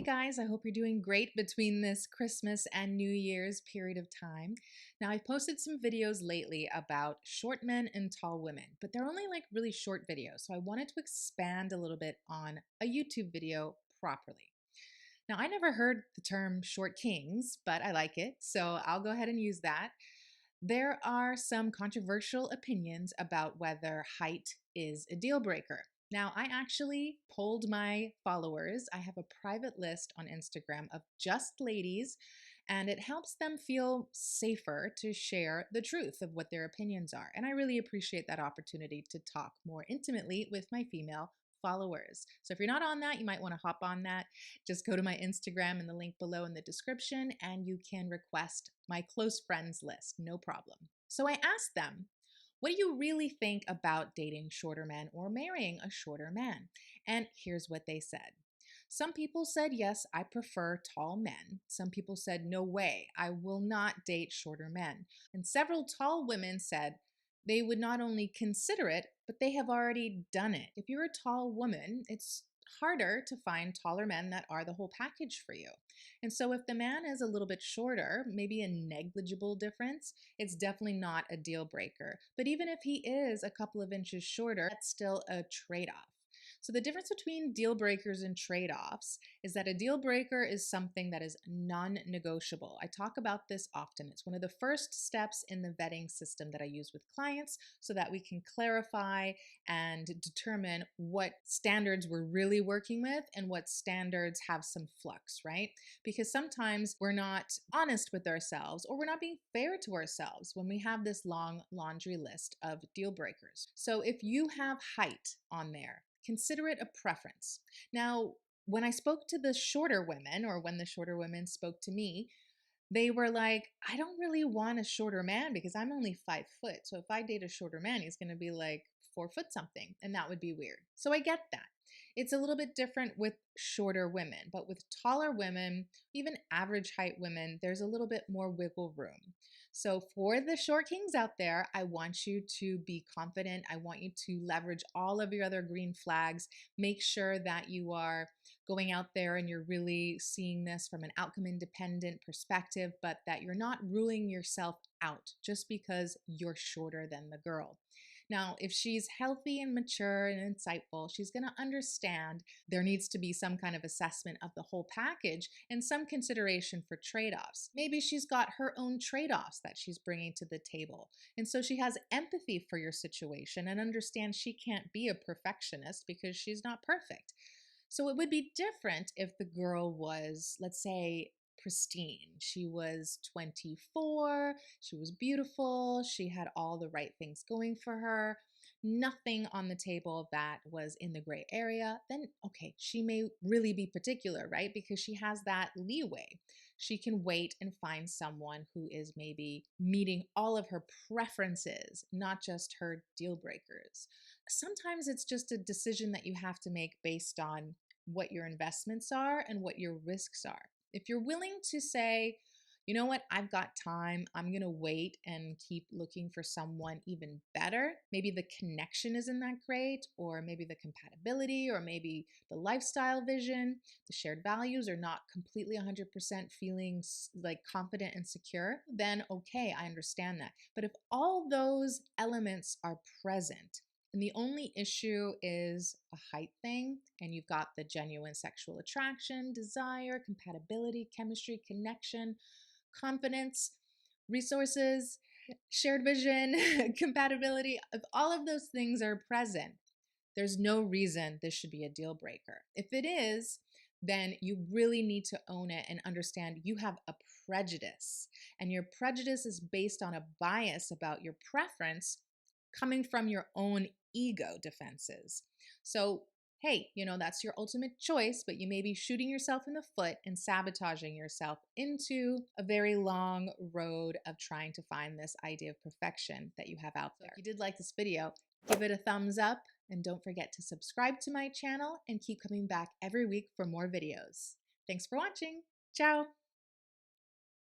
guys, I hope you're doing great between this Christmas and New Year's period of time. Now, I've posted some videos lately about short men and tall women, but they're only like really short videos. So I wanted to expand a little bit on a YouTube video properly. Now, I never heard the term short kings, but I like it, so I'll go ahead and use that. There are some controversial opinions about whether height is a deal breaker. Now, I actually polled my followers. I have a private list on Instagram of just ladies, and it helps them feel safer to share the truth of what their opinions are. And I really appreciate that opportunity to talk more intimately with my female followers. So if you're not on that, you might want to hop on that. Just go to my Instagram and the link below in the description, and you can request my close friends list, no problem. So I asked them, what do you really think about dating shorter men or marrying a shorter man? And here's what they said. Some people said, yes, I prefer tall men. Some people said, no way, I will not date shorter men. And several tall women said they would not only consider it, but they have already done it. If you're a tall woman, it's harder to find taller men that are the whole package for you. And so if the man is a little bit shorter, maybe a negligible difference, it's definitely not a deal breaker. But even if he is a couple of inches shorter, that's still a trade-off. So the difference between deal breakers and trade-offs is that a deal breaker is something that is non-negotiable. I talk about this often. It's one of the first steps in the vetting system that I use with clients so that we can clarify and determine what standards we're really working with and what standards have some flux, right? Because sometimes we're not honest with ourselves or we're not being fair to ourselves when we have this long laundry list of deal breakers. So if you have height on there, consider it a preference. Now, when I spoke to the shorter women, or when the shorter women spoke to me, they were like, I don't really want a shorter man because I'm only 5 foot. So if I date a shorter man, he's going to be like 4 foot something, and that would be weird. So I get that. It's a little bit different with shorter women, but with taller women, even average height women, there's a little bit more wiggle room. So for the short kings out there, I want you to be confident. I want you to leverage all of your other green flags. Make sure that you are going out there and you're really seeing this from an outcome independent perspective, but that you're not ruling yourself out just because you're shorter than the girl. Now, if she's healthy and mature and insightful, she's going to understand there needs to be some kind of assessment of the whole package and some consideration for trade-offs. Maybe she's got her own trade-offs that she's bringing to the table. And so she has empathy for your situation and understands she can't be a perfectionist because she's not perfect. So it would be different if the girl was, let's say, pristine. She was 24, she was beautiful, she had all the right things going for her, nothing on the table that was in the gray area, then okay, she may really be particular, right? Because she has that leeway. She can wait and find someone who is maybe meeting all of her preferences, not just her deal breakers. Sometimes it's just a decision that you have to make based on what your investments are and what your risks are. If you're willing to say, you know what, I've got time, I'm going to wait and keep looking for someone even better. Maybe the connection isn't that great, or maybe the compatibility, or maybe the lifestyle vision, the shared values are not completely 100% feeling like confident and secure, then okay, I understand that. But if all those elements are present, and the only issue is a height thing, and you've got the genuine sexual attraction, desire, compatibility, chemistry, connection, confidence, resources, shared vision, compatibility, if all of those things are present, there's no reason this should be a deal breaker. If it is, then you really need to own it and understand you have a prejudice. And your prejudice is based on a bias about your preference coming from your own ego defenses. So, hey, that's your ultimate choice, but you may be shooting yourself in the foot and sabotaging yourself into a very long road of trying to find this idea of perfection that you have out there. If you did like this video, give it a thumbs up and don't forget to subscribe to my channel and keep coming back every week for more videos. Thanks for watching. Ciao.